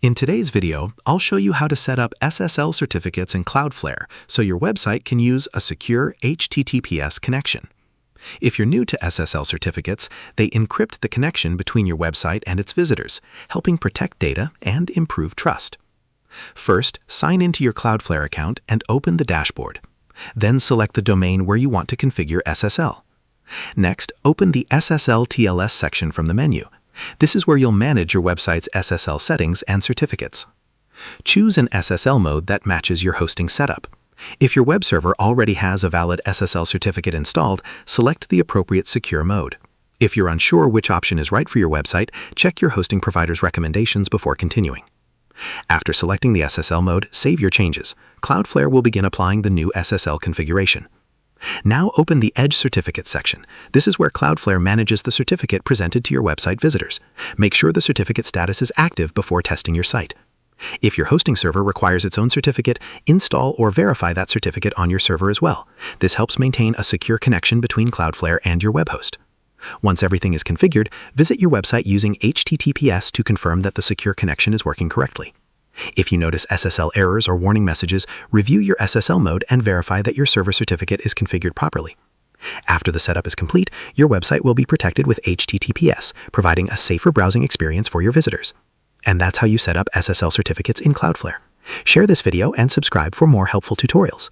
In today's video, I'll show you how to set up SSL certificates in Cloudflare so your website can use a secure HTTPS connection. If you're new to SSL certificates, they encrypt the connection between your website and its visitors, helping protect data and improve trust. First, sign into your Cloudflare account and open the dashboard. Then select the domain where you want to configure SSL. Next, open the SSL TLS section from the menu. This is where you'll manage your website's SSL settings and certificates. Choose an SSL mode that matches your hosting setup. If your web server already has a valid SSL certificate installed, select the appropriate secure mode. If you're unsure which option is right for your website, check your hosting provider's recommendations before continuing. After selecting the SSL mode, save your changes. Cloudflare will begin applying the new SSL configuration. Now open the Edge Certificate section. This is where Cloudflare manages the certificate presented to your website visitors. Make sure the certificate status is active before testing your site. If your hosting server requires its own certificate, install or verify that certificate on your server as well. This helps maintain a secure connection between Cloudflare and your web host. Once everything is configured, visit your website using HTTPS to confirm that the secure connection is working correctly. If you notice SSL errors or warning messages, review your SSL mode and verify that your server certificate is configured properly. After the setup is complete, your website will be protected with HTTPS, providing a safer browsing experience for your visitors. And that's how you set up SSL certificates in Cloudflare. Share this video and subscribe for more helpful tutorials.